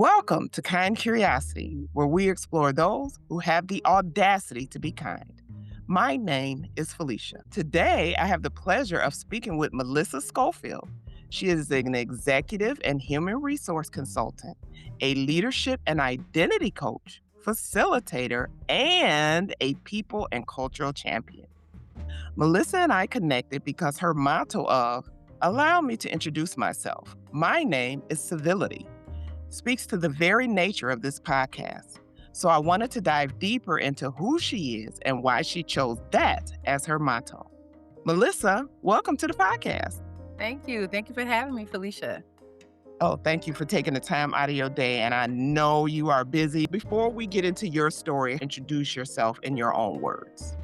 Welcome to Kind Curiosity, where we explore those who have the audacity to be kind. My name is Felicia. Today, I have the pleasure of speaking with Melissa Scholfield. She is an executive and human resource consultant, a leadership and identity coach, facilitator, and a people and cultural champion. Melissa and I connected because her motto of, "Allow me to introduce myself. My name is Civility," speaks to the very nature of this podcast. So I wanted to dive deeper into who she is and why she chose that as her motto. Melissa, welcome to the podcast. Thank you. Thank you for having me, Felicia. Oh, thank you for taking the time out of your day, and I know you are busy. Before we get into your story, introduce yourself in your own words.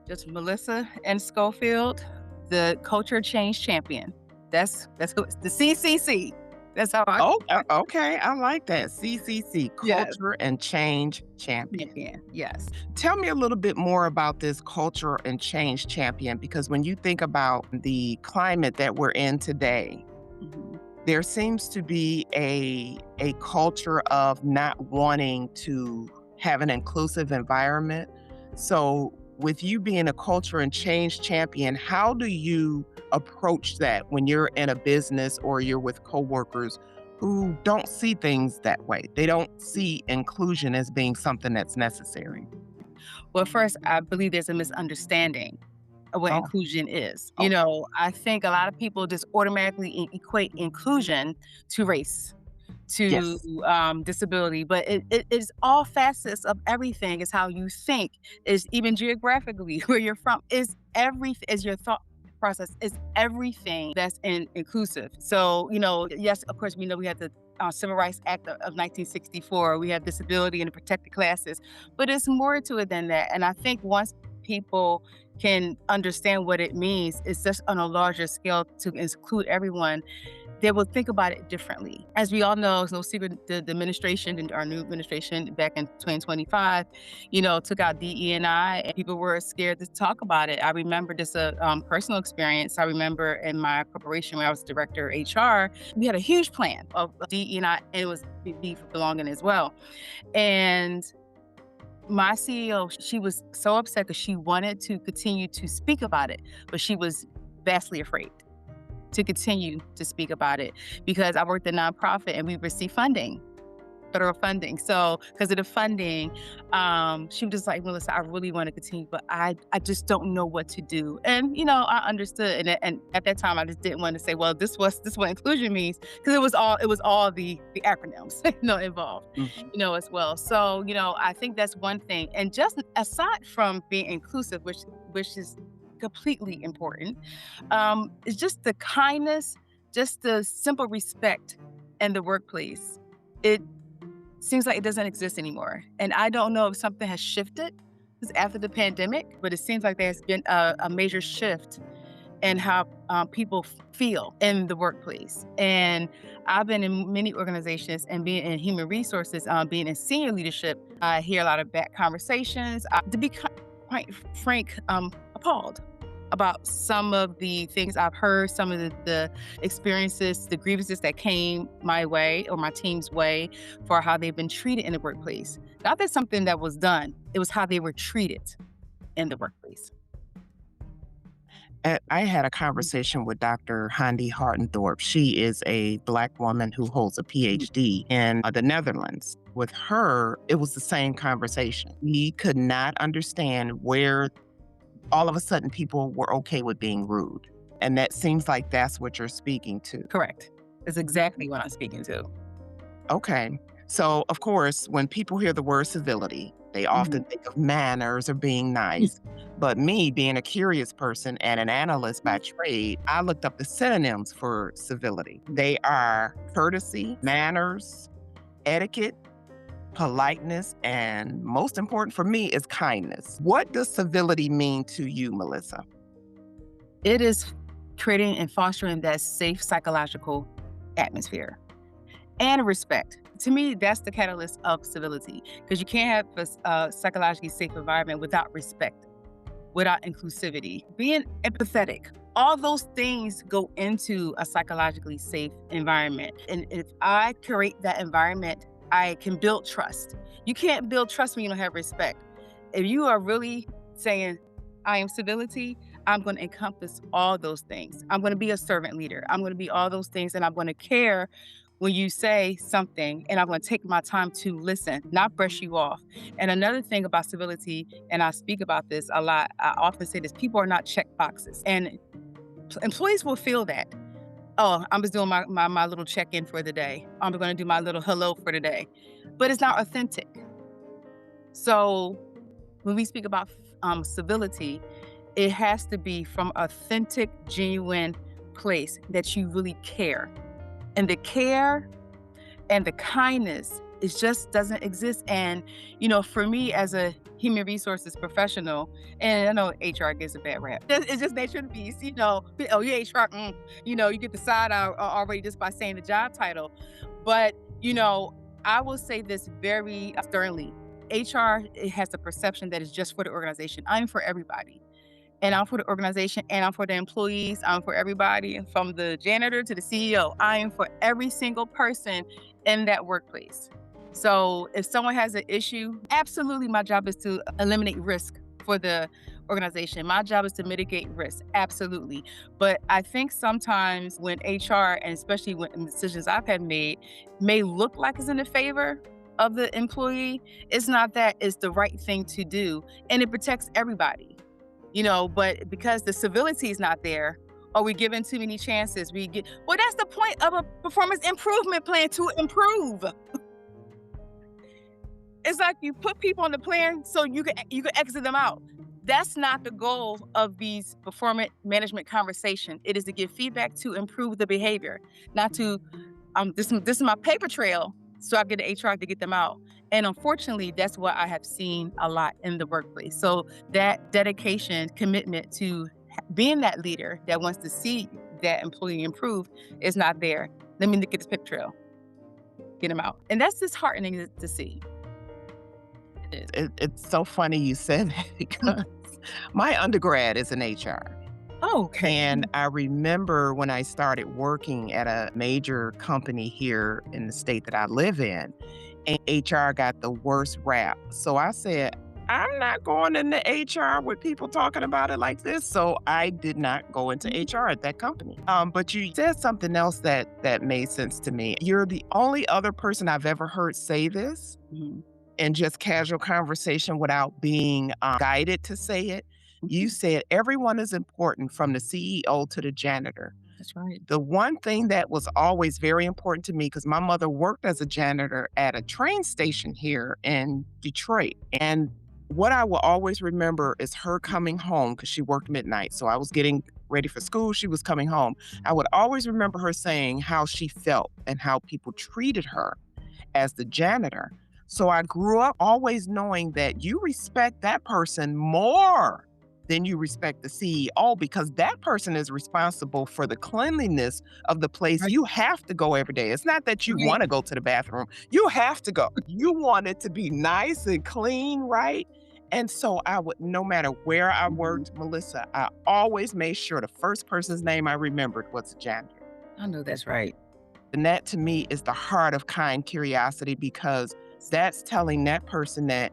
Just Melissa and Scholfield, the culture change champion. That's who the CCC. That's how I Okay. I like that. CCC, Yes. Culture and Change Champion. champion. Yes. Tell me a little bit more about this Culture and Change Champion, because when you think about the climate that we're in today, Mhm. there seems to be a culture of not wanting to have an inclusive environment. So with you being a culture and change champion, how do you approach that when you're in a business or you're with coworkers who don't see things that way? They don't see inclusion as being something that's necessary. Well, first, I believe there's a misunderstanding of what Oh, inclusion is. okay. I think a lot of people just automatically equate inclusion to race, to Yes. disability, but it is all facets of everything. Is how you think, is even geographically where you're from, is everything, is your thought process, is everything that's inclusive. So, yes, of course, we know we have the Civil Rights Act of 1964. We have disability and the protected classes, but it's more to it than that. And I think once people can understand what it means, it's just on a larger scale to include everyone, they will think about it differently. As we all know, it's no secret, the administration and our new administration back in 2025, took out DE&I, and people were scared to talk about it. I remember just a personal experience. I remember in my corporation where I was director of HR, we had a huge plan of DE&I, and it was be for belonging as well. And my CEO, she was so upset because she wanted to continue to speak about it, but she was vastly afraid to continue to speak about it because I worked at a nonprofit and we received funding, federal funding. So because of the funding, she was just like, "Melissa, I really want to continue, but I just don't know what to do." And, I understood. And at that time, I just didn't want to say, well, this what inclusion means, because it was all the acronyms, involved, Mhm. as well. So, I think that's one thing. And just aside from being inclusive, which is completely important, it's just the kindness, just the simple respect in the workplace. It seems like it doesn't exist anymore. And I don't know if something has shifted after the pandemic, but it seems like there's been a major shift in how people feel in the workplace. And I've been in many organizations and being in human resources, being in senior leadership, I hear a lot of bad conversations. To be quite frank, appalled about some of the things I've heard, some of the experiences, the grievances that came my way or my team's way for how they've been treated in the workplace. Not that something that was done, it was how they were treated in the workplace. And I had a conversation with Dr. Handi Hartenthorpe. She is a Black woman who holds a PhD in the Netherlands. With her, it was the same conversation. We could not understand where all of a sudden people were okay with being rude. And that seems like that's what you're speaking to. Correct. That's exactly what I'm speaking to. Okay. So, of course, when people hear the word civility, they often think of manners or being nice. But me, being a curious person and an analyst by trade, I looked up the synonyms for civility. They are courtesy, manners, etiquette, politeness, and most important for me is kindness. What does civility mean to you, Melissa? It is creating and fostering that safe psychological atmosphere and respect. To me, that's the catalyst of civility, because you can't have a psychologically safe environment without respect, without inclusivity. Being empathetic All those things go into a psychologically safe environment. And if I create that environment, I can build trust. You can't build trust when you don't have respect. If you are really saying, I am civility, I'm going to encompass all those things. I'm going to be a servant leader. I'm going to be all those things. And I'm going to care when you say something. And I'm going to take my time to listen, not brush you off. And another thing about civility, and I speak about this a lot, I often say this: people are not check boxes. And employees will feel that. Oh, I'm just doing my little check-in for the day. I'm going to do my little hello for the day. But it's not authentic. So when we speak about civility, it has to be from authentic, genuine place that you really care. And the care and the kindness, it just doesn't exist. And, for me as a human resources professional, and I know HR gives a bad rap. It's just nature of the beast, oh, you HR, you get the side eye already just by saying the job title. But, I will say this very sternly. HR, it has the perception that it's just for the organization. I'm for everybody. And I'm for the organization, and I'm for the employees. I'm for everybody, from the janitor to the CEO. I am for every single person in that workplace. So if someone has an issue, absolutely my job is to eliminate risk for the organization. My job is to mitigate risk, absolutely. But I think sometimes when HR, and especially when decisions I've had made, may look like it's in the favor of the employee, it's not that. It's the right thing to do, and it protects everybody. But because the civility is not there, or we're given too many chances, that's the point of a performance improvement plan, to improve. It's like you put people on the plan so you can exit them out. That's not the goal of these performance management conversations. It is to give feedback to improve the behavior, not to, this is my paper trail, so I get the HR to get them out. And unfortunately, that's what I have seen a lot in the workplace. So that dedication, commitment to being that leader that wants to see that employee improve is not there. Let me get this paper trail, get them out. And that's disheartening to see. It's so funny you said that because my undergrad is in HR. Oh, okay. And I remember when I started working at a major company here in the state that I live in, and HR got the worst rap. So I said, I'm not going into HR with people talking about it like this. So I did not go into HR at that company. But you said something else that made sense to me. You're the only other person I've ever heard say this in just casual conversation without being guided to say it. You said everyone is important, from the CEO to the janitor. That's right. The one thing that was always very important to me, because my mother worked as a janitor at a train station here in Detroit. And what I will always remember is her coming home, because she worked midnight. So I was getting ready for school. She was coming home. I would always remember her saying how she felt and how people treated her as the janitor. So I grew up always knowing that you respect that person more than you respect the CEO, because that person is responsible for the cleanliness of the place. Right. You have to go every day. It's not that you Right. want to go to the bathroom. You have to go. You want it to be nice and clean, right? And so I would, no matter where I worked, Melissa, I always made sure the first person's name I remembered was the janitor. I know that's right. And that to me is the heart of kind curiosity, because that's telling that person that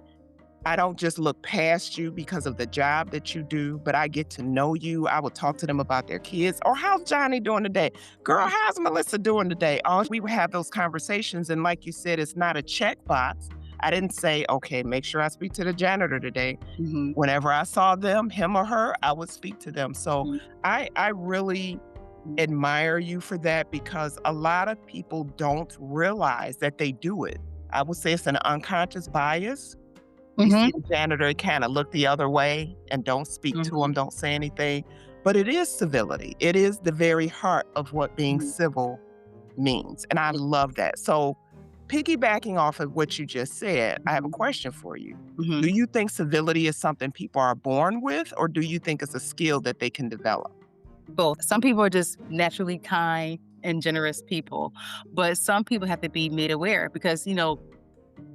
I don't just look past you because of the job that you do, but I get to know you. I would talk to them about their kids, or how's Johnny doing today? Girl, how's Melissa doing today? We would have those conversations. And like you said, it's not a checkbox. I didn't say, okay, make sure I speak to the janitor today. Whenever I saw them, him or her, I would speak to them. So I really admire you for that, because a lot of people don't realize that they do it. I would say it's an unconscious bias. You see the janitor kind of look the other way and don't speak to them, don't say anything. But it is civility. It is the very heart of what being civil means. And I love that. So piggybacking off of what you just said, I have a question for you. Do you think civility is something people are born with, or do you think it's a skill that they can develop? Both. Some people are just naturally kind and generous people, but some people have to be made aware, because,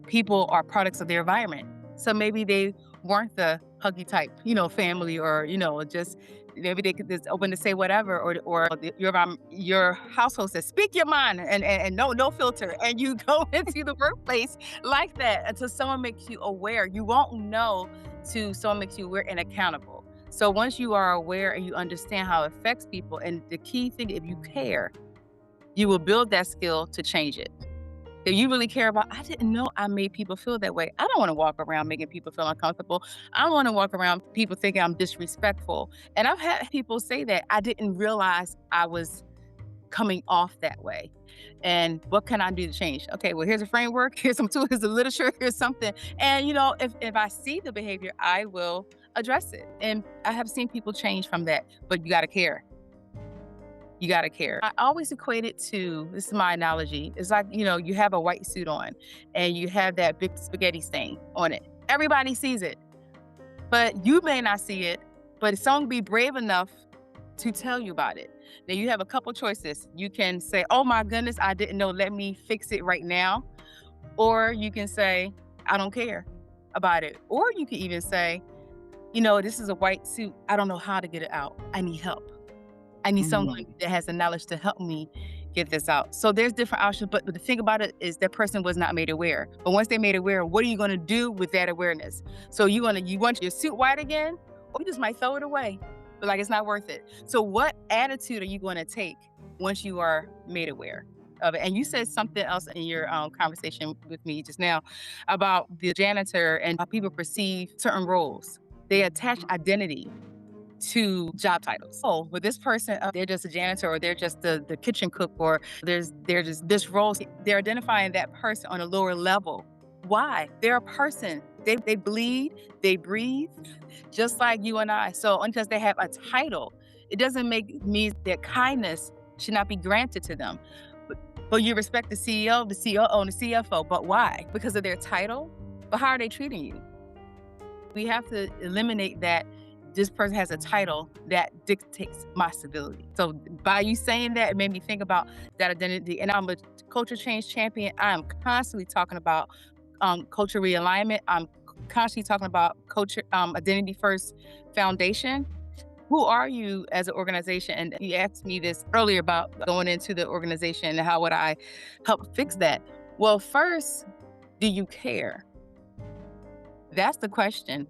people are products of their environment. So maybe they weren't the huggy type, family, or, just maybe they could just open to say whatever, or your household says, speak your mind and no filter. And you go into the workplace like that until someone makes you aware. You won't know till someone makes you aware and accountable. So once you are aware and you understand how it affects people, and the key thing, if you care, you will build that skill to change it. If you really care about, I didn't know I made people feel that way. I don't want to walk around making people feel uncomfortable. I don't want to walk around people thinking I'm disrespectful. And I've had people say that I didn't realize I was coming off that way. And what can I do to change? Okay, well, here's a framework, here's some tools, here's the literature, here's something. And if I see the behavior, I will address it. And I have seen people change from that, but you got to care. You got to care. I always equate it to, this is my analogy. It's like, you have a white suit on and you have that big spaghetti stain on it. Everybody sees it, but you may not see it, but someone be brave enough to tell you about it. Now you have a couple choices. You can say, oh my goodness, I didn't know, let me fix it right now. Or you can say, I don't care about it. Or you can even say, this is a white suit. I don't know how to get it out. I need help. I need someone that has the knowledge to help me get this out. So there's different options, but the thing about it is that person was not made aware. But once they made aware, what are you going to do with that awareness? So you want your suit white again, or you just might throw it away, but like it's not worth it. So what attitude are you going to take once you are made aware of it? And you said something else in your conversation with me just now about the janitor and how people perceive certain roles. They attach identity to job titles. Oh, but this person, they're just a janitor, or they're just the kitchen cook, or they're just this role. They're identifying that person on a lower level. Why? They're a person. They bleed, they breathe, just like you and I. So because they have a title, it doesn't mean that kindness should not be granted to them. But you respect the CEO, the COO, and the CFO. But why? Because of their title? But how are they treating you? We have to eliminate that this person has a title that dictates my civility. So by you saying that, it made me think about that identity. And I'm a culture change champion. I am constantly talking about culture realignment. I'm constantly talking about culture, identity first foundation. Who are you as an organization? And you asked me this earlier about going into the organization and how would I help fix that? Well, first, do you care? That's the question.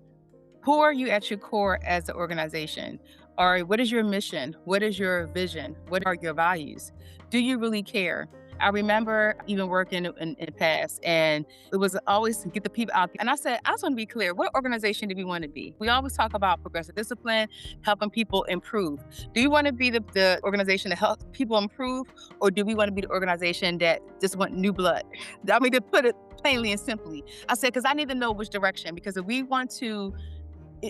Who are you at your core as an organization? Or what is your mission? What is your vision? What are your values? Do you really care? I remember even working in the past, and it was always to get the people out. And I said, I just want to be clear. What organization do we want to be? We always talk about progressive discipline, helping people improve. Do you want to be the organization that helps people improve? Or do we want to be the organization that just want new blood? I mean, to put it plainly and simply, I said, because I need to know which direction. Because if we want to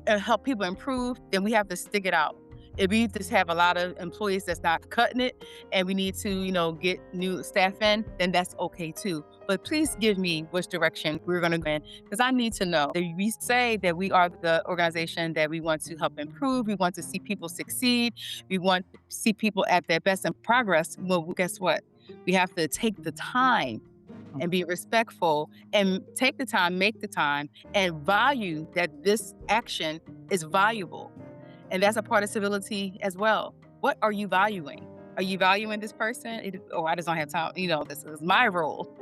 help people improve, then we have to stick it out. If we just have a lot of employees that's not cutting it and we need to, get new staff in, then that's okay too. But please give me which direction we're going to go in, because I need to know that we say that we are the organization that we want to help improve. We want to see people succeed. We want to see people at their best and progress. Well, guess what? We have to take the time and be respectful and take the time, make the time, and value that this action is valuable. And that's a part of civility as well. What are you valuing? Are you valuing this person? I just don't have time. This is my role.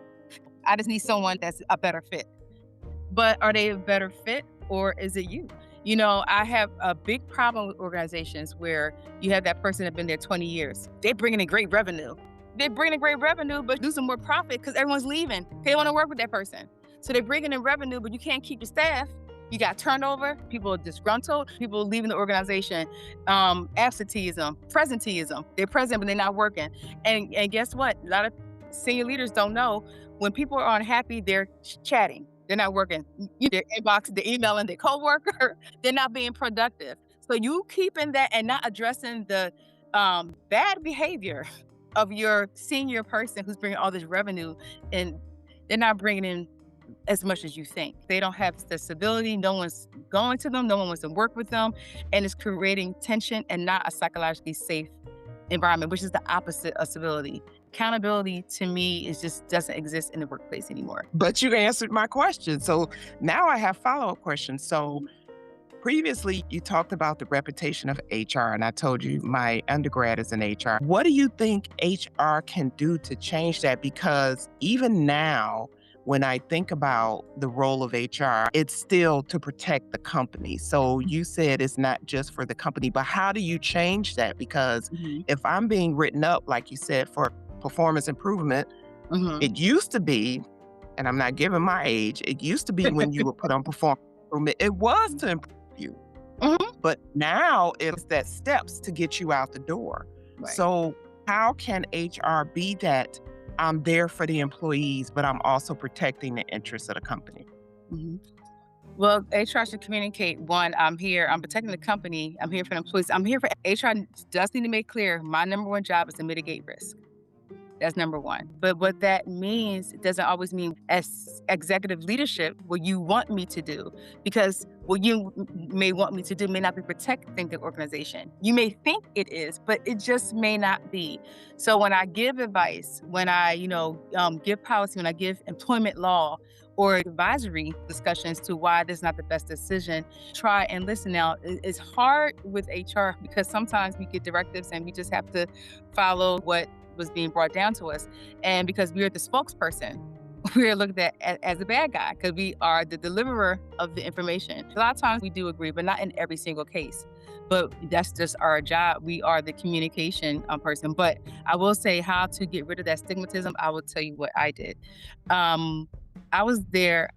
I just need someone that's a better fit. But are they a better fit, or is it you? I have a big problem with organizations where you have that person that's been there 20 years. They're bringing in great revenue. But losing more profit because everyone's leaving. They don't want to work with that person. So they're bringing in revenue, but you can't keep your staff. You got turnover, people are disgruntled, people leaving the organization, absenteeism, presenteeism. They're present, but they're not working. And guess what? A lot of senior leaders don't know, when people are unhappy, they're chatting. They're not working. Their inbox, they're emailing their coworker. They're not being productive. So you keeping that and not addressing the bad behavior of your senior person who's bringing all this revenue, and they're not bringing in as much as you think. They don't have the civility. No one's going to them. No one wants to work with them. And it's creating tension and not a psychologically safe environment, which is the opposite of civility. Accountability to me just doesn't exist in the workplace anymore. But you answered my question. So now I have follow-up questions. So Previously, you talked about the reputation of HR, and I told you my undergrad is in HR. What do you think HR can do to change that? Because even now, when I think about the role of HR, it's still to protect the company. So you said it's not just for the company, but how do you change that? Because Mhm. if I'm being written up, like you said, for performance improvement, Mhm. it used to be, and I'm not giving my age, it used to be when you were put on performance improvement, it was to improve you. Mhm. But now it's that steps to get you out the door. Right. So how can HR be that I'm there for the employees, but I'm also protecting the interests of the company? Mhm. Well, HR should communicate, one, I'm here, I'm protecting the company, I'm here for the employees, I'm here for HR does need to make clear my number one job is to mitigate risk. That's number one. But what that means, it doesn't always mean as executive leadership what you want me to do, because what you may want me to do may not be protecting the organization. You may think it is, but it just may not be. So when I give advice, when I, give policy, when I give employment law or advisory discussions to why this is not the best decision, try and listen. Now, it's hard with HR because sometimes we get directives and we just have to follow what was being brought down to us. And because we're the spokesperson, we're looked at as a bad guy because we are the deliverer of the information. A lot of times we do agree, but not in every single case. But that's just our job. We are the communication person. But I will say how to get rid of that stigmatism. I will tell you what I did. Um, I was there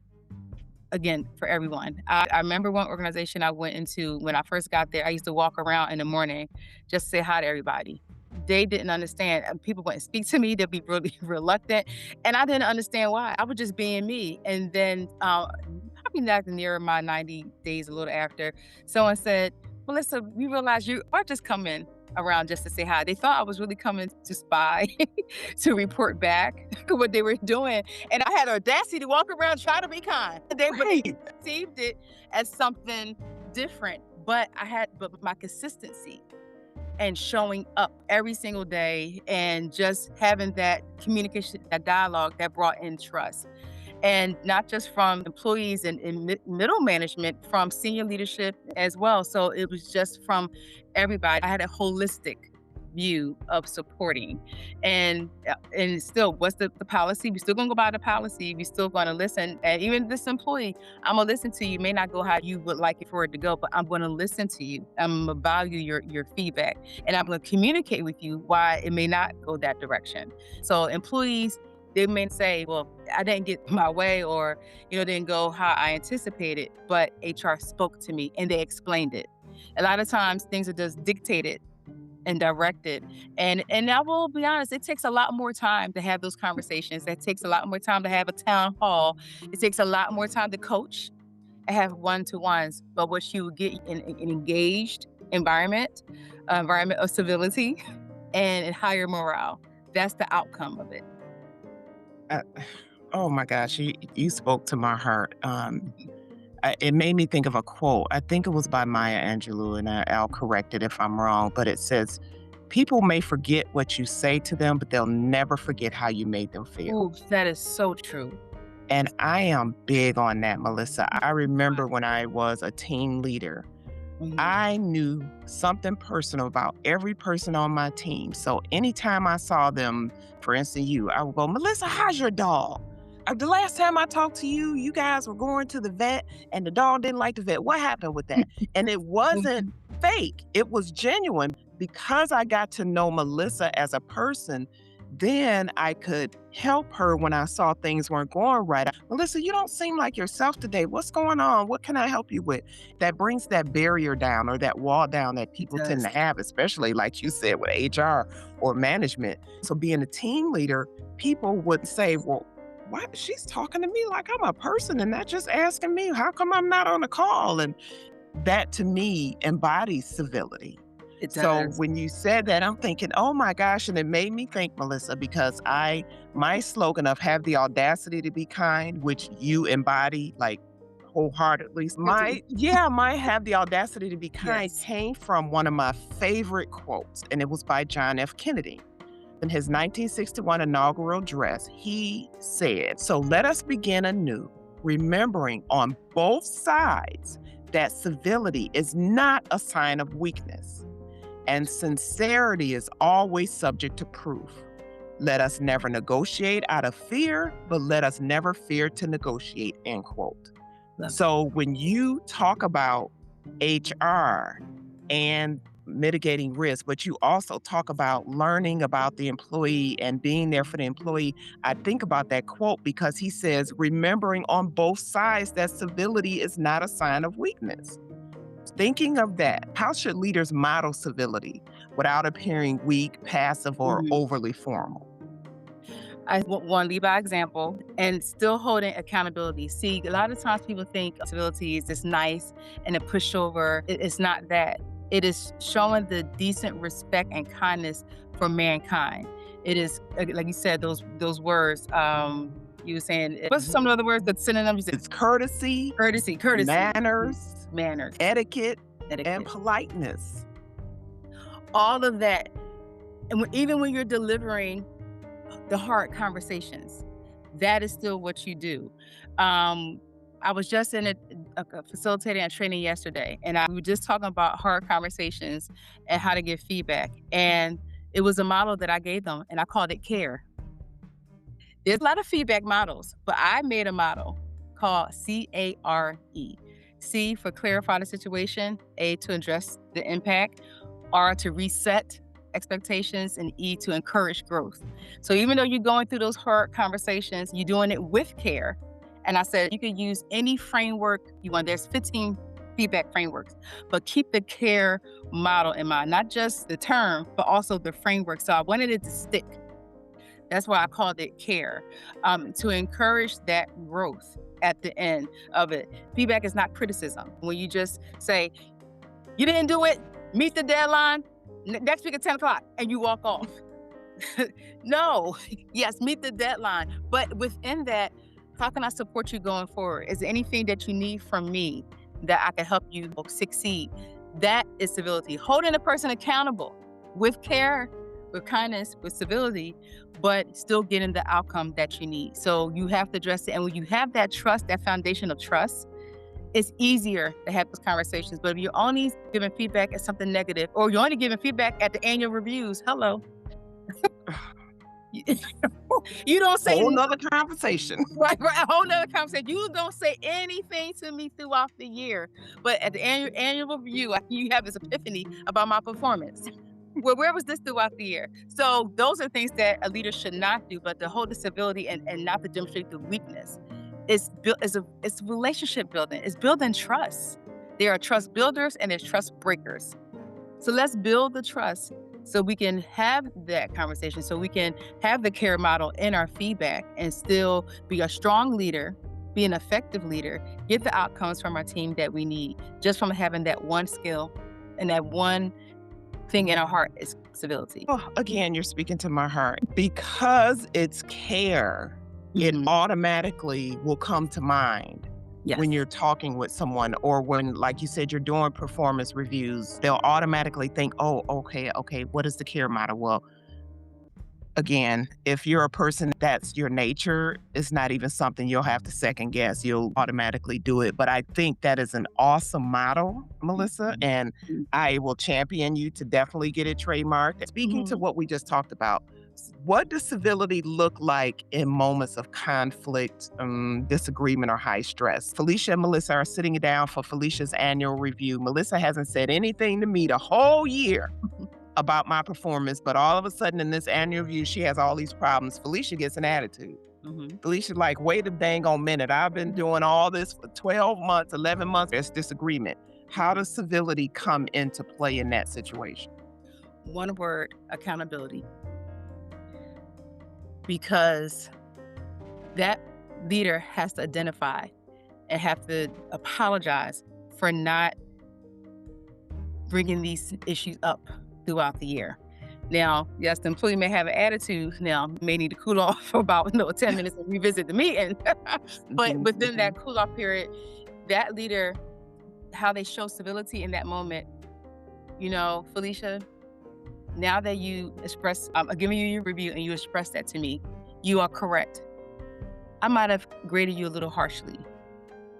again for everyone. I remember one organization I went into when I first got there. I used to walk around in the morning, just say hi to everybody. They didn't understand. People wouldn't speak to me. They'd be really reluctant, and I didn't understand why. I was just being me. And then, probably not near my 90 days, a little after, someone said, "Melissa, we realize you are just coming around just to say hi." They thought I was really coming to spy, to report back what they were doing, and I had audacity to walk around trying to be kind. But they Right. perceived it as something different. But my consistency and showing up every single day and just having that communication, that dialogue that brought in trust. And not just from employees and middle management, from senior leadership as well. So it was just from everybody. I had a holistic view of supporting. And still, what's the policy? We still gonna go by the policy. We still gonna listen. And even this employee, I'm gonna listen to you. May not go how you would like it for it to go, but I'm gonna listen to you. I'm gonna value your feedback, and I'm gonna communicate with you why it may not go that direction. So employees, they may say, well, I didn't get my way, or, didn't go how I anticipated, but HR spoke to me and they explained it. A lot of times things are just dictated and directed. And I will be honest, it takes a lot more time to have those conversations. It takes a lot more time to have a town hall. It takes a lot more time to coach and have one-to-ones. But what you get in an engaged environment, environment of civility and higher morale. That's the outcome of it. Uh, oh my gosh, you spoke to my heart. It made me think of a quote. I think it was by Maya Angelou, and I'll correct it if I'm wrong, but it says, "People may forget what you say to them, but they'll never forget how you made them feel." Ooh, that is so true. And I am big on that, Melissa. I remember when I was a team leader, Mhm. I knew something personal about every person on my team. So anytime I saw them, for instance, you, I would go, "Melissa, how's your dog? The last time I talked to you, you guys were going to the vet and the dog didn't like the vet. What happened with that?" And it wasn't fake, it was genuine. Because I got to know Melissa as a person, then I could help her when I saw things weren't going right. "Melissa, you don't seem like yourself today. What's going on? What can I help you with?" That brings that barrier down, or that wall down that It people tend does. to have, especially like you said with HR or management. So being a team leader, people would say, "Well, what? She's talking to me like I'm a person and not just asking me. How come I'm not on a call?" And that to me embodies civility. It So does. when you said that, I'm thinking, oh my gosh, and it made me think, Melissa, because my slogan of have the audacity to be kind, which you embody like wholeheartedly. My have the audacity to be kind Yes. came from one of my favorite quotes, and it was by John F. Kennedy. In his 1961 inaugural address, he said, "So let us begin anew, remembering on both sides that civility is not a sign of weakness, and sincerity is always subject to proof. Let us never negotiate out of fear, but let us never fear to negotiate, end quote. So when you talk about HR and mitigating risk, but you also talk about learning about the employee and being there for the employee, I think about that quote because he says, remembering on both sides that civility is not a sign of weakness. Thinking of that, how should leaders model civility without appearing weak, passive, or overly formal? I want to lead by example and still holding accountability. See, a lot of times people think civility is just nice and a pushover. It's not that. It is showing the decent respect and kindness for mankind. It is, like you said, those words. You were saying, what's some of the other words that synonyms? It's courtesy, Courtesy, manners, manners, etiquette, and politeness. All of that. And even when you're delivering the hard conversations, that is still what you do. I was just in a facilitating and training yesterday, and we were just talking about hard conversations and how to give feedback. And it was a model that I gave them, and I called it C.A.R.E. There's a lot of feedback models, but I made a model called C.A.R.E. C for clarify the situation, A to address the impact, R to reset expectations, and E to encourage growth. So even though you're going through those hard conversations, you're doing it with care. And I said, you can use any framework you want. There's 15 feedback frameworks, but keep the C.A.R.E. model in mind, not just the term, but also the framework. So I wanted it to stick. That's why I called it C.A.R.E. To encourage that growth at the end of it. Feedback is not criticism. When you just say, you didn't do it, meet the deadline, next week at 10 o'clock, and you walk off. No, yes, meet the deadline. But within that, how can I support you going forward? Is there anything that you need from me that I can help you succeed? That is civility. Holding a person accountable with care, with kindness, with civility, but still getting the outcome that you need. So you have to address it. And when you have that trust, that foundation of trust, it's easier to have those conversations. But if you're only giving feedback at something negative, or you're only giving feedback at the annual reviews, hello. You don't say whole nother conversation. Right, a whole nother conversation. You don't say anything to me throughout the year, but at the annual review, you have this epiphany about my performance. Well, where was this throughout the year? So those are things that a leader should not do, but to hold the civility and not to demonstrate the weakness. It's relationship building. It's building trust. There are trust builders and there's trust breakers. So let's build the trust so we can have that conversation, so we can have the C.A.R.E. model in our feedback and still be a strong leader, be an effective leader, get the outcomes from our team that we need, just from having that one skill and that one thing in our heart is civility. Oh, again, you're speaking to my heart. Because it's care, it automatically will come to mind. Yes. When you're talking with someone, or when, like you said, you're doing performance reviews, they'll automatically think, oh, okay, what is the C.A.R.E. model? Well, again, if you're a person that's your nature, it's not even something you'll have to second guess. You'll automatically do it. But I think that is an awesome model, Melissa, and I will champion you to definitely get it trademarked. Speaking to what we just talked about, what does civility look like in moments of conflict, disagreement, or high stress? Felicia and Melissa are sitting down for Felicia's annual review. Melissa hasn't said anything to me the whole year about my performance, but all of a sudden in this annual review, she has all these problems. Felicia gets an attitude. Felicia's like, wait a dang on minute. I've been doing all this for 12 months, 11 months. There's disagreement. How does civility come into play in that situation? One word, accountability. Because that leader has to identify and have to apologize for not bringing these issues up throughout the year. Now, yes, the employee may have an attitude now, may need to cool off for about 10 minutes and revisit the meeting. But within that cool off period, that leader, how they show civility in that moment, Felicia, now that you express, I'm giving you your review and you express that to me, you are correct. I might have graded you a little harshly.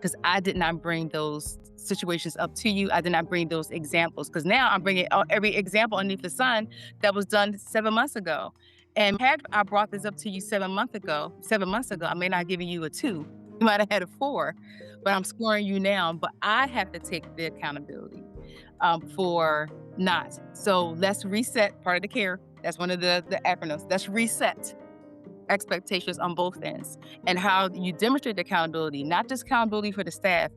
because I did not bring those situations up to you. I did not bring those examples, because now I'm bringing every example underneath the sun that was done 7 months ago. And had I brought this up to you 7 months ago, I may not have given you a 2. You might have had a 4, but I'm scoring you now. But I have to take the accountability for not. So let's reset part of the C.A.R.E. That's one of the acronyms. Let's reset expectations on both ends, and how you demonstrate accountability, not just accountability for the staff.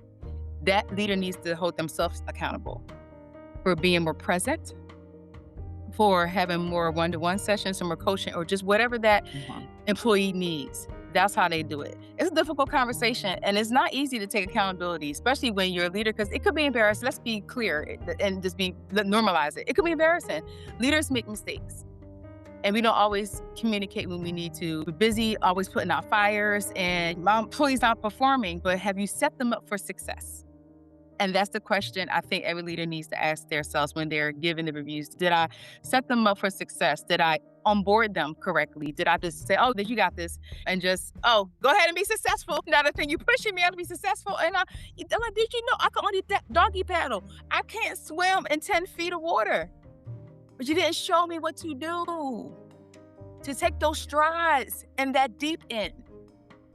That leader needs to hold themselves accountable for being more present, for having more one-to-one sessions, some more coaching, or just whatever that employee needs. That's how they do it. It's a difficult conversation, and it's not easy to take accountability, especially when you're a leader, because it could be embarrassing. Let's be clear and just normalize it. It could be embarrassing. Leaders make mistakes, and we don't always communicate when we need to. We're busy, always putting out fires, and my employee's not performing, but have you set them up for success? And that's the question I think every leader needs to ask themselves when they're giving the reviews. Did I set them up for success? Did I onboard them correctly? Did I just say, oh, you got this, and just, oh, go ahead and be successful? Another thing, you're pushing me out to be successful. And I'm like, did you know I can only doggy paddle? I can't swim in 10 feet of water. But you didn't show me what to do to take those strides in that deep end.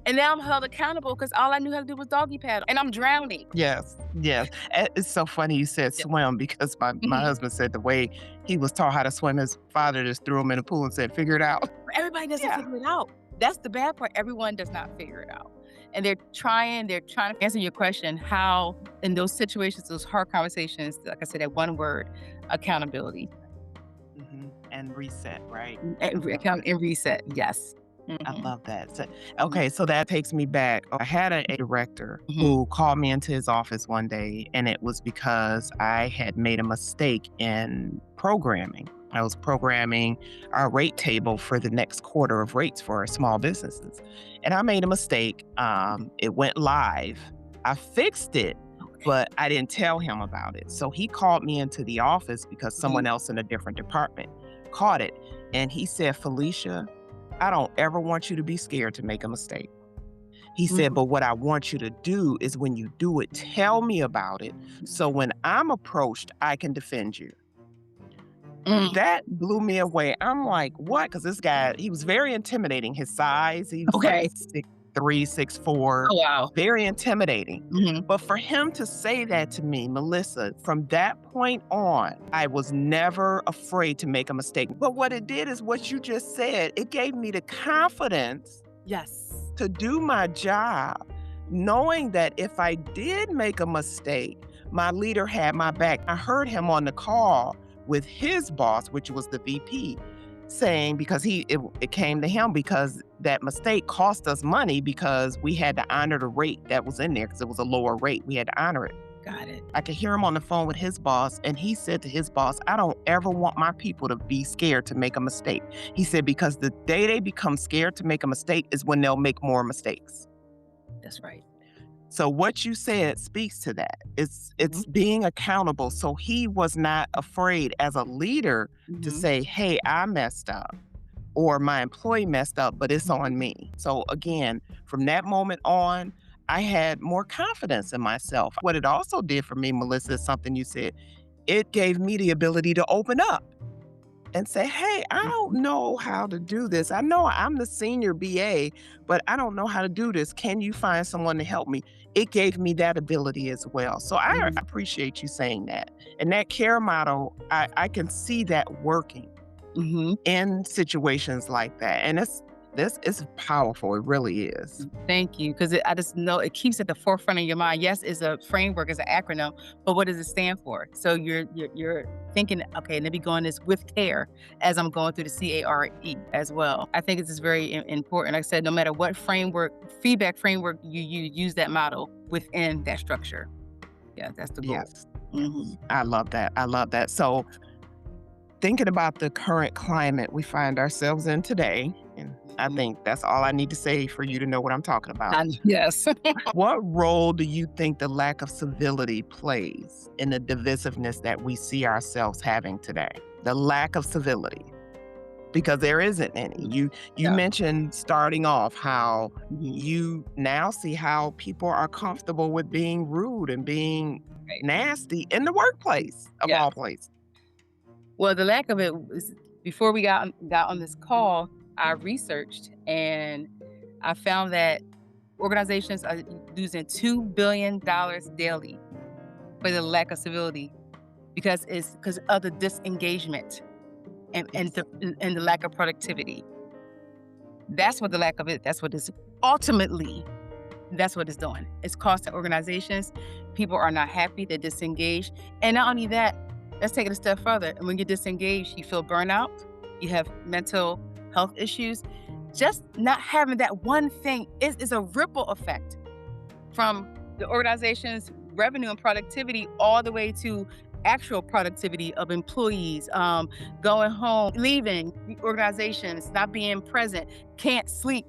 And now I'm held accountable because all I knew how to do was doggy paddle, and I'm drowning. Yes. It's so funny you said swim, because my husband said the way he was taught how to swim, his father just threw him in the pool and said, figure it out. Everybody doesn't figure it out. That's the bad part. Everyone does not figure it out. And they're trying to answer your question, how in those situations, those hard conversations, like I said, that one word, accountability. And reset, right? And reset, yes. I love that. So that takes me back. I had a director who called me into his office one day, and it was because I had made a mistake in programming. I was programming our rate table for the next quarter of rates for our small businesses. And I made a mistake. It went live. I fixed it, but I didn't tell him about it. So he called me into the office because someone else in a different department caught it. And he said, Felicia, I don't ever want you to be scared to make a mistake. He said, but what I want you to do is when you do it, tell me about it. So when I'm approached, I can defend you. That blew me away. I'm like, what? Because this guy, he was very intimidating. His size, he was like 6'3", 6'4". Oh, wow. Very intimidating. But for him to say that to me, Melissa, from that point on, I was never afraid to make a mistake. But what it did is what you just said. It gave me the confidence to do my job, knowing that if I did make a mistake, my leader had my back. I heard him on the call with his boss, which was the VP, saying, because it came to him because that mistake cost us money, because we had to honor the rate that was in there because it was a lower rate. We had to honor it. Got it. I could hear him on the phone with his boss, and he said to his boss, I don't ever want my people to be scared to make a mistake. He said, because the day they become scared to make a mistake is when they'll make more mistakes. That's right. So what you said speaks to that. It's being accountable. So he was not afraid as a leader to say, hey, I messed up, or my employee messed up, but it's on me. So again, from that moment on, I had more confidence in myself. What it also did for me, Melissa, is something you said. It gave me the ability to open up and say, hey, I don't know how to do this. I know I'm the senior BA, but I don't know how to do this. Can you find someone to help me? It gave me that ability as well. So I appreciate you saying that. And that C.A.R.E. model, I can see that working in situations like that. And this is powerful. It really is. Thank you. Because I just know it keeps at the forefront of your mind. Yes, it's a framework, it's an acronym, but what does it stand for? So you're thinking, okay, let me go on this with C.A.R.E. as I'm going through the C.A.R.E. as well. I think it's very important. Like I said, no matter what feedback framework you use that model within that structure. Yeah, that's the goal. Yes. I love that. So thinking about the current climate we find ourselves in today, and I think that's all I need to say for you to know what I'm talking about. Yes. What role do you think the lack of civility plays in the divisiveness that we see ourselves having today? The lack of civility. because there isn't any. You Yeah. mentioned starting off how Mhm. you now see how people are comfortable with being rude and being Right. nasty in the workplace, of Yeah. all places. Well, the lack of it was before we got on this call, I researched and I found that organizations are losing $2 billion daily for the lack of civility because it's because of the disengagement Yes. and the lack of productivity. That's what the lack of it. That's what is ultimately. That's what it's doing. It's costing organizations. People are not happy. They're disengaged, and not only that. Let's take it a step further. And when you're disengaged, you feel burnout. You have mental health issues. Just not having that one thing is a ripple effect from the organization's revenue and productivity all the way to actual productivity of employees, going home, leaving the organizations, not being present, can't sleep,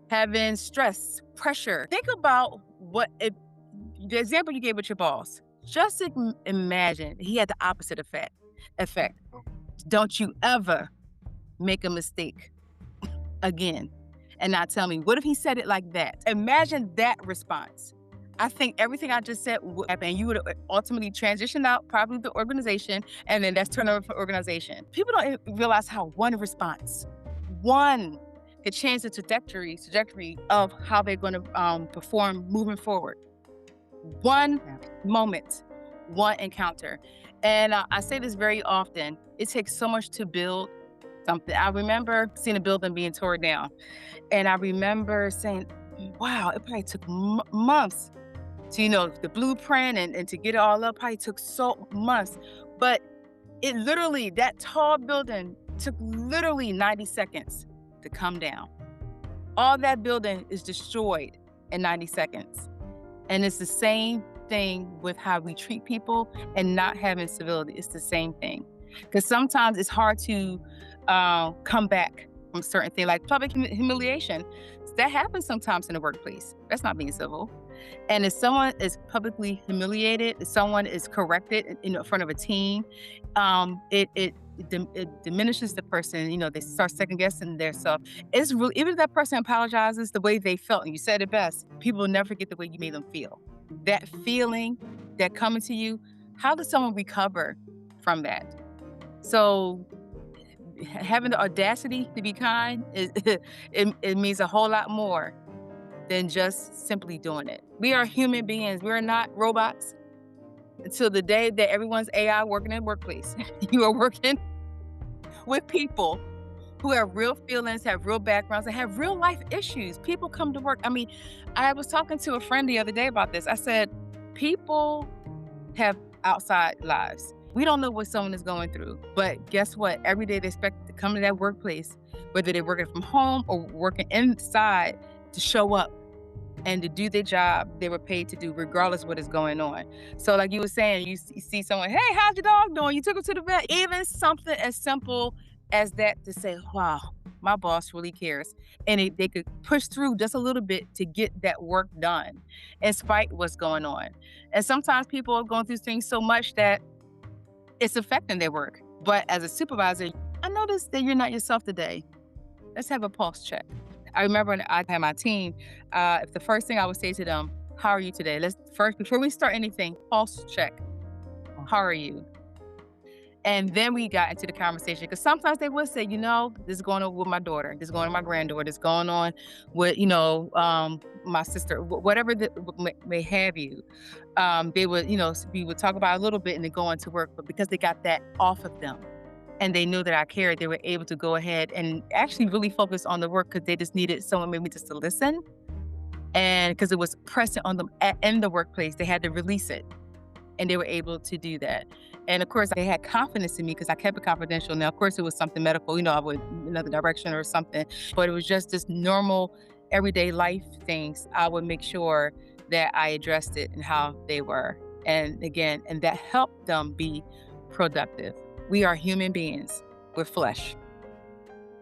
having stress, pressure. Think about the example you gave with your boss. Just imagine he had the opposite effect. Don't you ever make a mistake again and not tell me. What if he said it like that? Imagine that response. I think everything I just said would happen. You would ultimately transition out probably the organization, and then that's turnover for organization. People don't realize how one response, one could change the trajectory of how they're going to perform moving forward. One moment, one encounter. And I say this very often. It takes so much to build something. I remember seeing a building being torn down. And I remember saying, wow, it probably took months to, the blueprint and to get it all up. Probably took so months. But it literally, that tall building took literally 90 seconds to come down. All that building is destroyed in 90 seconds. And it's the same thing with how we treat people and not having civility. It's the same thing. Because sometimes it's hard to come back from certain things, like public humiliation. That happens sometimes in the workplace. That's not being civil. And if someone is publicly humiliated, if someone is corrected in front of a team, it diminishes the person. They start second guessing themselves. It's really, even if that person apologizes the way they felt, and you said it best, people will never forget the way you made them feel. That feeling that coming to you, how does someone recover from that? So having the audacity to be kind it means a whole lot more than just simply doing it. We are human beings. We're not robots. Until the day that everyone's AI working in the workplace, you are working with people who have real feelings, have real backgrounds, and have real life issues. People come to work. I mean, I was talking to a friend the other day about this. I said, people have outside lives. We don't know what someone is going through, but guess what? Every day they expect to come to that workplace, whether they're working from home or working inside, to show up and to do their job they were paid to do, regardless of what is going on. So like you were saying, you see someone, hey, how's your dog doing? You took him to the vet. Even something as simple as that, to say, wow, my boss really cares. And they could push through just a little bit to get that work done in spite of what's going on. And sometimes people are going through things so much that it's affecting their work. But as a supervisor, I noticed that you're not yourself today. Let's have a pulse check. I remember when I had my team, if the first thing I would say to them, how are you today? Let's first, before we start anything, pulse check. How are you? And then we got into the conversation, because sometimes they would say, this is going on with my daughter, this is going on with my granddaughter, this is going on with, my sister, whatever may have you. They would, we would talk about it a little bit and then go into work, but because they got that off of them and they knew that I cared, they were able to go ahead and actually really focus on the work, because they just needed someone maybe just to listen. And because it was pressing on them in the workplace, they had to release it. And they were able to do that. And of course, they had confidence in me because I kept it confidential. Now, of course, it was something medical, I would another direction or something, but it was just this normal, everyday life things. I would make sure that I addressed it and how they were. And again, and that helped them be productive. We are human beings with flesh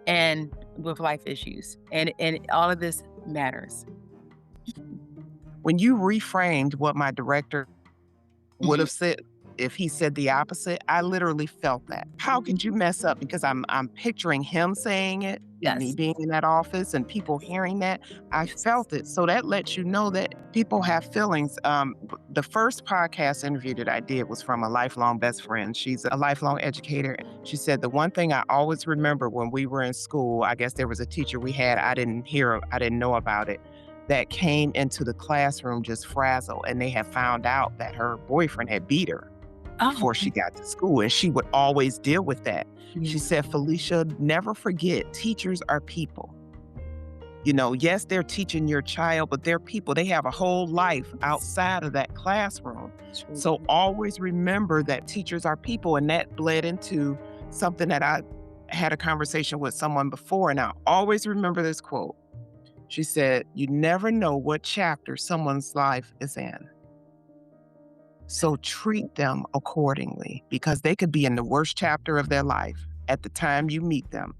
and with life issues. And all of this matters. When you reframed what my director would have said, if he said the opposite, I literally felt that. How could you mess up? Because I'm picturing him saying it, me Yes. being in that office and people hearing that. I felt it. So that lets you know that people have feelings. The first podcast interview that I did was from a lifelong best friend. She's a lifelong educator. She said the one thing I always remember when we were in school, I guess there was a teacher we had, I didn't know about it, that came into the classroom just frazzled, and they had found out that her boyfriend had beat her Oh, before she got to school, and she would always deal with that. She yeah. said, "Felicia, never forget, teachers are people. Yes, they're teaching your child, but they're people. They have a whole life outside of that classroom. True. So always remember that teachers are people." And that bled into something that I had a conversation with someone before, and I always remember this quote. She said, "You never know what chapter someone's life is in. So treat them accordingly, because they could be in the worst chapter of their life at the time you meet them.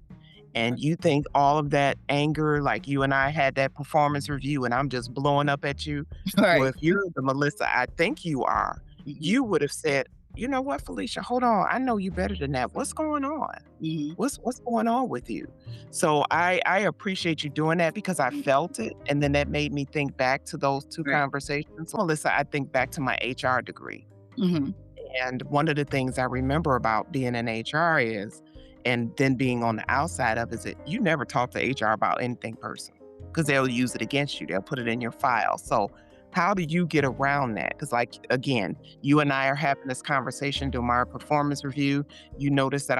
And you think all of that anger, like you and I had that performance review and I'm just blowing up at you. Well, Right. if you're the Melissa I think you are, Mhm. you would have said, you know what, Felicia, hold on. I know you better than that. What's going on? Mhm. What's going on with you?" So I appreciate you doing that because I felt it. And then that made me think back to those two Right. conversations. Melissa, I think back to my HR degree. Mhm. And one of the things I remember about being in HR is, and then being on the outside of, is that you never talk to HR about anything personal because they'll use it against you. They'll put it in your file. So how do you get around that? Because, like, again, you and I are having this conversation during my performance review. You notice that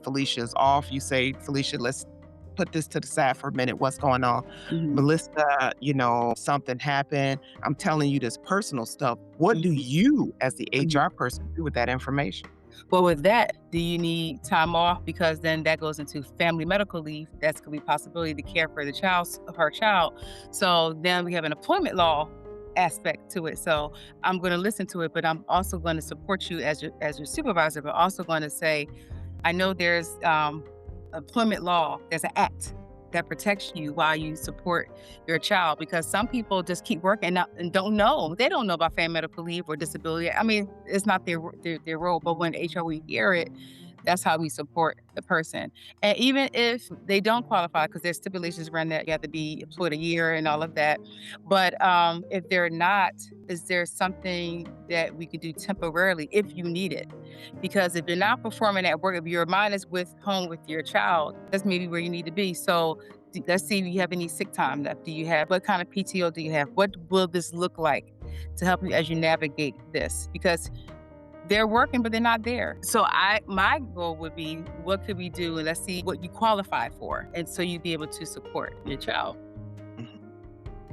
Felicia is off. You say, "Felicia, let's put this to the side for a minute. What's going on?" Mhm. "Melissa, something happened. I'm telling you this personal stuff." What do Mhm. you, as the Mhm. HR person, do with that information? Well, with that, do you need time off? Because then that goes into family medical leave. That's gonna be a possibility to care for the her child. So then we have an employment law aspect to it. So I'm gonna listen to it, but I'm also going to support you as your supervisor, but also going to say, I know there's employment law, there's an act that protects you while you support your child, because some people just keep working and don't know. They don't know about family medical leave or disability. I mean, it's not their role, but when HR we hear it, that's how we support the person. And even if they don't qualify, because there's stipulations around that, you have to be employed a year and all of that. But if they're not, is there something that we could do temporarily if you need it? Because if you're not performing at work, if your mind is with home with your child, that's maybe where you need to be. So let's see if you have any sick time left. Do you have, what kind of PTO do you have? What will this look like to help you as you navigate this? Because they're working, but they're not there. So my goal would be, what could we do? And let's see what you qualify for. And so you'd be able to support your child. Mhm.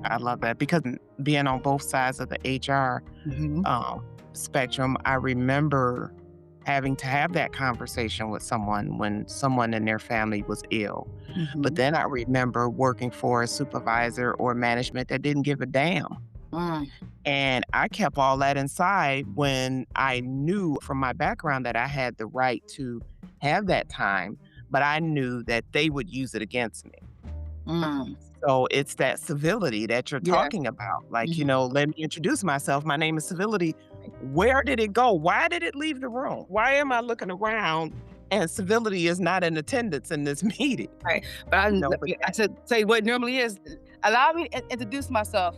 I love that because being on both sides of the HR Hmm. spectrum, I remember having to have that conversation with someone when someone in their family was ill. But Hmm. then I remember working for a supervisor or management that didn't give a damn. Mm. And I kept all that inside when I knew from my background that I had the right to have that time, but I knew that they would use it against me. Mm. So it's that civility that you're Yes. talking about. Like, Hmm. let me introduce myself. My name is Civility. Where did it go? Why did it leave the room? Why am I looking around and Civility is not in attendance in this meeting? Right. But But I should say what normally is. Allow me to introduce myself.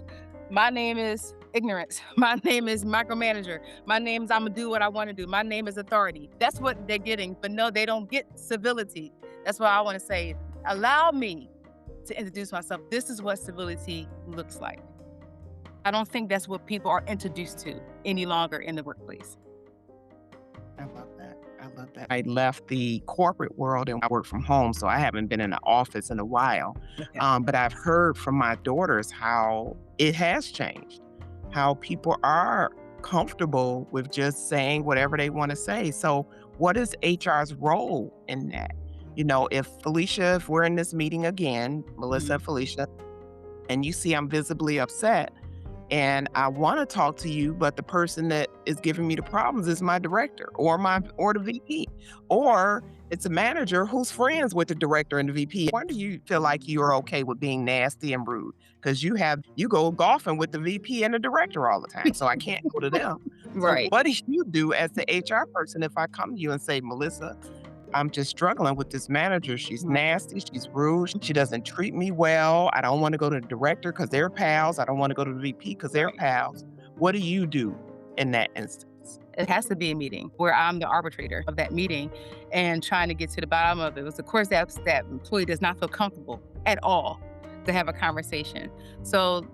My name is ignorance. My name is micromanager. My name is I'm gonna do what I want to do. My name is authority. That's what they're getting. But no, they don't get civility. That's why I want to say, allow me to introduce myself. This is what civility looks like. I don't think that's what people are introduced to any longer in the workplace. I love that. I love that. I left the corporate world and I work from home, so I haven't been in the office in a while. Okay. But I've heard from my daughters how it has changed, how people are comfortable with just saying whatever they want to say. So, what is HR's role in that? If we're in this meeting again, Melissa, Mhm. Felicia, and you see I'm visibly upset, and I want to talk to you, but the person that is giving me the problems is my director or the VP, or it's a manager who's friends with the director and the VP. Why do you feel like you're okay with being nasty and rude? Because you go golfing with the VP and the director all the time, so I can't go to them. So Right. what do you do as the HR person if I come to you and say, Melissa, I'm just struggling with this manager. She's Mhm. nasty. She's rude. She doesn't treat me well. I don't want to go to the director because they're pals. I don't want to go to the VP because they're Right. pals. What do you do in that instance? It has to be a meeting where I'm the arbitrator of that meeting and trying to get to the bottom of it. Of course, that employee does not feel comfortable at all to have a conversation. So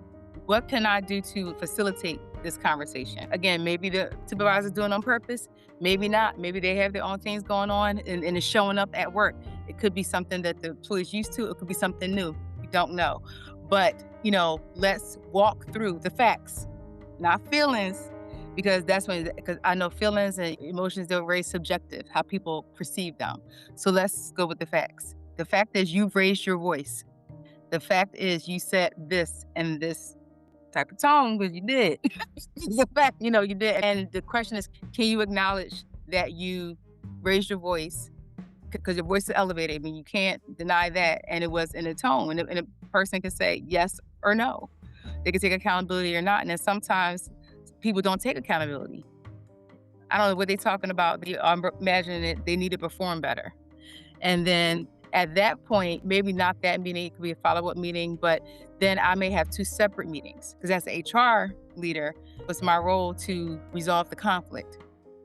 what can I do to facilitate this conversation? Again, maybe the supervisor's doing it on purpose, maybe not. Maybe they have their own things going on and it's showing up at work. It could be something that the employee's used to. It could be something new. We don't know. But, let's walk through the facts, not feelings, because because I know feelings and emotions, they're very subjective, how people perceive them. So let's go with the facts. The fact is you've raised your voice. The fact is you said this and this type of tone because you did. It's a fact, you did. And the question is, can you acknowledge that you raised your voice? Because your voice is elevated. I mean, you can't deny that. And it was in a tone. And a person can say yes or no. They can take accountability or not. And then sometimes people don't take accountability. I don't know what they're talking about. I'm imagining that they need to perform better. And then at that point, maybe not that meeting, it could be a follow-up meeting, but then I may have two separate meetings because as the HR leader, it's my role to resolve the conflict.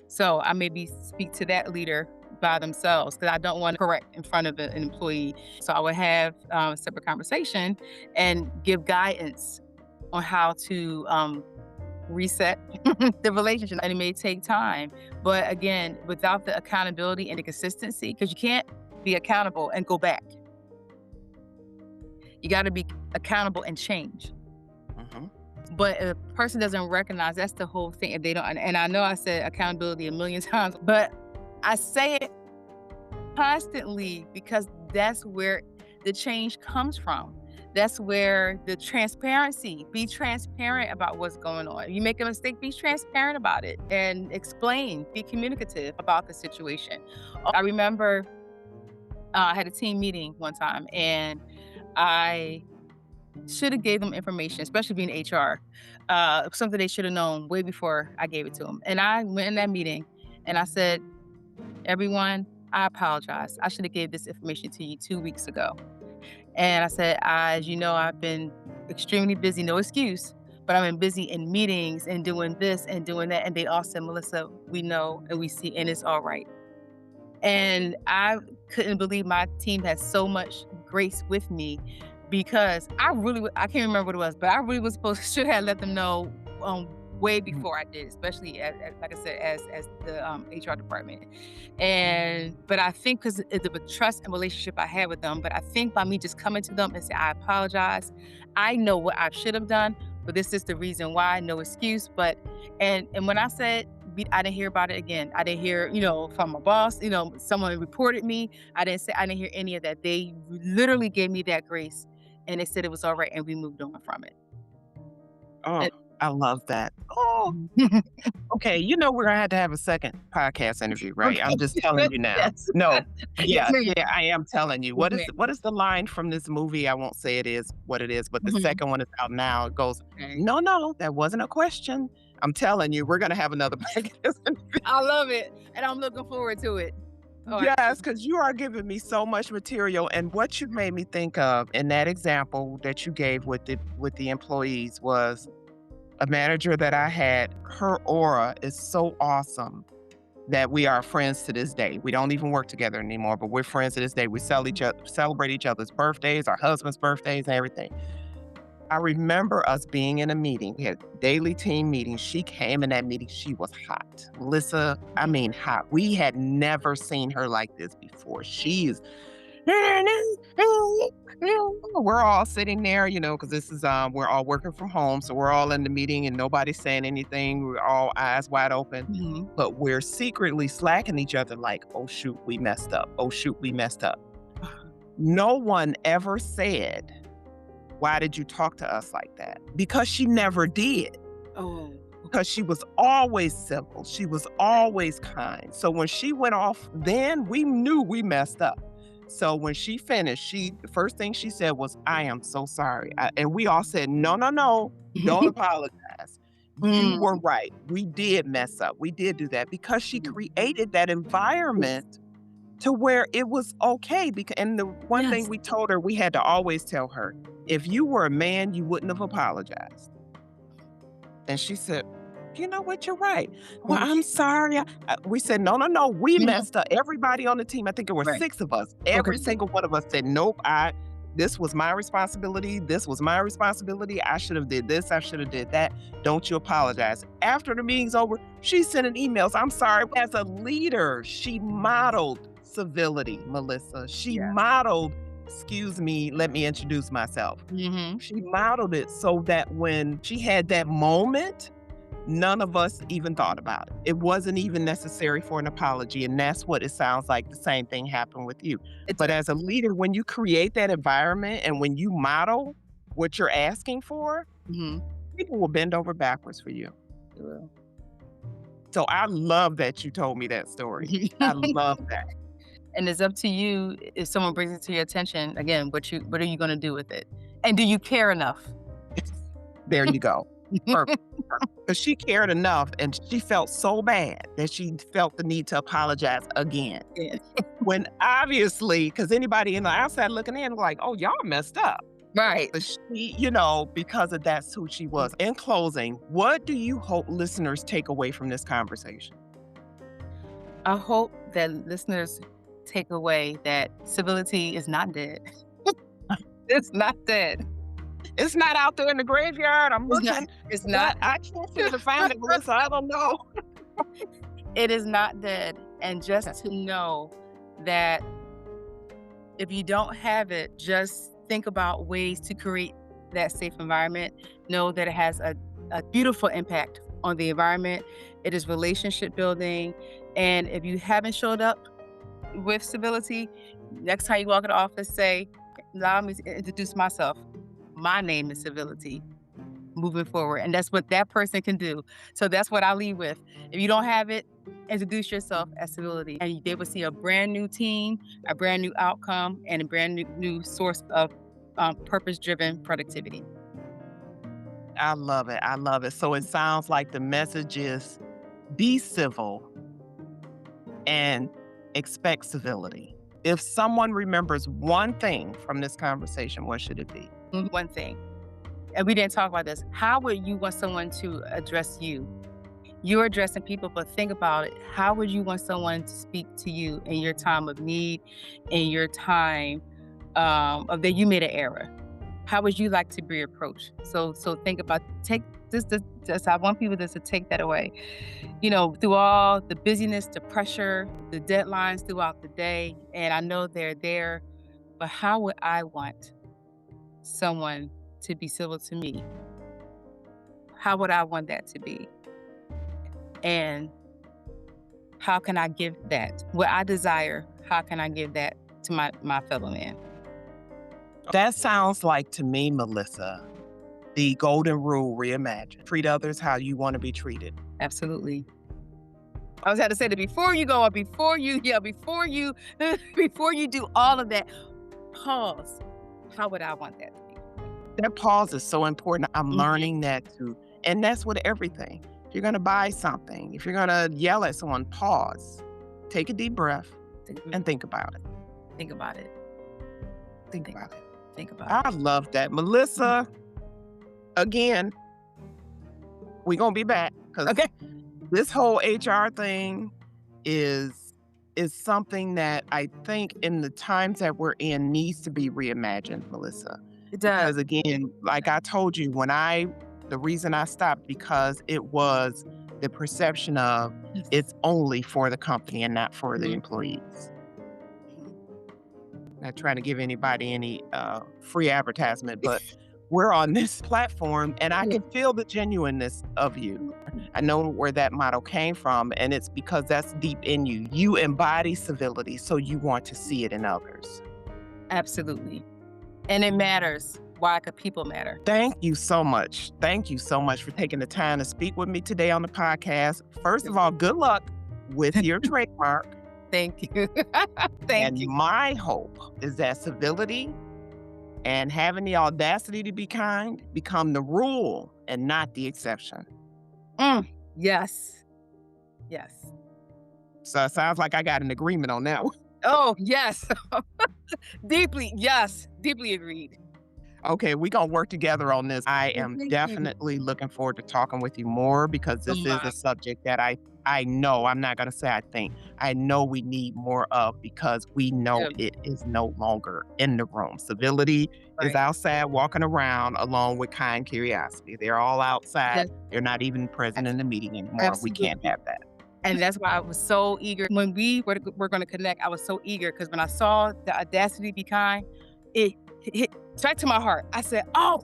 So I maybe speak to that leader by themselves because I don't want to correct in front of an employee. So I would have a separate conversation and give guidance on how to reset the relationship. And it may take time. But again, without the accountability and the consistency, because you can't be accountable and go back. You got to be accountable and change. Mhm. But if a person doesn't recognize, that's the whole thing. If they don't, and I know I said accountability a million times, but I say it constantly because that's where the change comes from. That's where the transparency, be transparent about what's going on. You make a mistake, be transparent about it and explain, be communicative about the situation. I remember I had a team meeting one time and I should have gave them information, especially being HR, something they should have known way before I gave it to them. And I went in that meeting and I said, everyone, I apologize. I should have gave this information to you 2 weeks ago. And I said, as you know, I've been extremely busy, no excuse, but I've been busy in meetings and doing this and doing that. And they all said, Melissa, we know and we see, and it's all right. And I couldn't believe my team had so much grace with me because I can't remember what it was, but I really was should have let them know way before I did, especially like I said, as the HR department. But I think because of the trust and relationship I had with them, but I think by me just coming to them and say, I apologize. I know what I should have done, but this is the reason why, no excuse. And when I said, I didn't hear about it again. I didn't hear, from my boss, someone reported me. I didn't hear any of that. They literally gave me that grace and they said it was all right and we moved on from it. Oh, And- I love that. Oh, okay. We're gonna have to have a second podcast interview, right? I'm Okay. just telling you now. Yes. No, Yes, yeah, ma'am. yeah, I am telling you. Yes, What is ma'am. what is the line from this movie? I won't say it is what it is, but the Mhm. second one is out now. It goes, Okay. no, no, that wasn't a question. I'm telling you, we're gonna have another podcast interview. I love it, and I'm looking forward to it. Oh, Yes, because you are giving me so much material. And what you made me think of in that example that you gave with the employees was a manager that I had. Her aura is so awesome that we are friends to this day. We don't even work together anymore, but we're friends to this day. We celebrate each other's birthdays, our husband's birthdays, and everything. I remember us being in a meeting. We had daily team meetings. She came in that meeting. She was hot. Melissa, I mean hot. We had never seen her like this before. She's we're all sitting there, because this is we're all working from home. So we're all in the meeting and nobody's saying anything. We're all eyes wide open. Mhm. But we're secretly slacking each other like, oh shoot, we messed up. Oh shoot, we messed up. No one ever said, why did you talk to us like that? Because she never did. Oh. Because she was always civil. She was always kind. So when she went off, then we knew we messed up. So when she finished, the first thing she said was, I am so sorry. And we all said, no, no, no, don't apologize. You were Mm, right. We did mess up. We did do that because she created that environment to where it was okay. Because, and the one thing yes. we told her, we had to always tell her, if you were a man, you wouldn't have apologized. And she said, you know what? You're right. Well, Mhm. I'm sorry. We said, no, no, no. We Mhm. messed up. Everybody on the team, I think it were Right. 6 of us. Okay. Every single one of us said, nope, this was my responsibility. This was my responsibility. I should have did this. I should have did that. Don't you apologize. After the meeting's over, she's sending emails. I'm sorry. As a leader, she modeled civility, Melissa. She Yeah. modeled, excuse me, let me introduce myself. Mhm. She modeled it so that when she had that moment, none of us even thought about it. It wasn't even necessary for an apology, and that's what it sounds like the same thing happened with you. It But did. as a leader, when you create that environment and when you model what you're asking for, Mhm. people will bend over backwards for you. It will. So I love that you told me that story. I love that. And it's up to you if someone brings it to your attention, again, what are you gonna do with it? And do you care enough? There you go. Perfect. Because she cared enough and she felt so bad that she felt the need to apologize again. Yeah. When obviously, because anybody in the outside looking in, like, oh, y'all messed up. Right. But she, because of that's who she was. In closing, what do you hope listeners take away from this conversation? I hope that listeners take away that civility is not dead. It's not dead. It's not out there in the graveyard. I'm It's looking, not. It's but not. I can't seem to find it, Melissa. I don't know. It is not dead. And just to know that if you don't have it, just think about ways to create that safe environment. Know that it has a beautiful impact on the environment. It is relationship building. And if you haven't showed up with civility, next time you walk in the office, say, allow me to introduce myself. My name is Civility. Moving forward. And that's what that person can do. So that's what I leave with. If you don't have it, introduce yourself as civility. And they will see a brand new team, a brand new outcome, and a brand new source of purpose-driven productivity. I love it. I love it. So it sounds like the message is be civil and expect civility. If someone remembers one thing from this conversation, what should it be? One thing, and we didn't talk about this, how would you want someone to address you? You're addressing people, but think about it. How would you want someone to speak to you in your time of need, in your time of that you made an error? How would you like to be approached? So think about, take this, I want people to take that away. Through all the busyness, the pressure, the deadlines throughout the day, and I know they're there, but how would I want someone to be civil to me? How would I want that to be? And how can I give that? What I desire, how can I give that to my fellow man? That sounds like to me, Melissa, the golden rule reimagined. Treat others how you want to be treated. Absolutely. I was had to say that before you go, or before you before you do all of that, pause. How would I want that to be? That pause is so important. I'm Mhm. learning that too. And that's with everything. If you're going to buy something, if you're going to yell at someone, pause, take a deep breath, and think about it. Think about it. Think about it. Think about I love that. Melissa, again, we're going to be back it. because Okay. this whole HR thing is something that I think in the times that we're in needs to be reimagined, Melissa. It does. Because again, like I told you, the reason I stopped because it was the perception of Yes. it's only for the company and not for the Mhm. employees. Not trying to give anybody any free advertisement, but we're on this platform and I Yeah. can feel the genuineness of you. I know where that motto came from, and it's because that's deep in you. You embody civility, so you want to see it in others. Absolutely. And it matters. Why? Because people matter. Thank you so much. Thank you so much for taking the time to speak with me today on the podcast. First of all, good luck with your trademark. Thank you. Thank And you. my hope is that civility and having the audacity to be kind become the rule and not the exception. Mm, yes. Yes. So it sounds like I got an agreement on that one. Oh, yes. Deeply, yes. Deeply agreed. Okay, we gonna work together on this. I Well, am thank you definitely looking forward to talking with you more because so this is a much. subject that I know, I'm not gonna say I think, I know we need more of because we know Yeah, it is no longer in the room. Civility is right. outside walking around along with kind curiosity. They're all outside. Yes, They're not even present abs in the meeting anymore. We can't absolutely. have that. And that's why I was so eager when we were gonna connect. I was so eager because when I saw the audacity to be kind, it hit straight to my heart. I said, "Oh,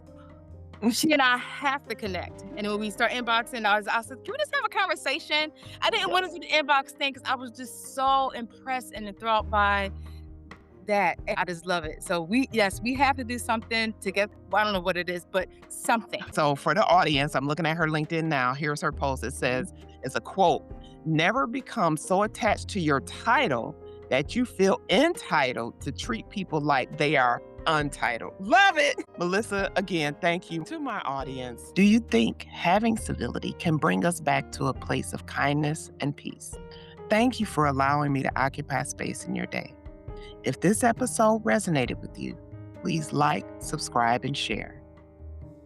she and I have to connect." And then when we start inboxing, I said, "Can we just have a conversation?" I didn't want to do the inbox thing because I was just so impressed and enthralled by that. And I just love it. So we have to do something together. Well, I don't know what it is, but something. So for the audience, I'm looking at her LinkedIn now. Here's her post. It Mhm. says, it's a quote, never become so attached to your title that you feel entitled to treat people like they are untitled. Love it. Melissa, again, thank you. To my audience, do you think having civility can bring us back to a place of kindness and peace? Thank you for allowing me to occupy space in your day. If this episode resonated with you, please like, subscribe, and share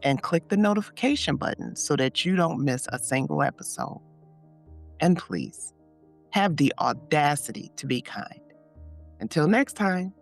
and click the notification button so that you don't miss a single episode. And please have the audacity to be kind. Until next time.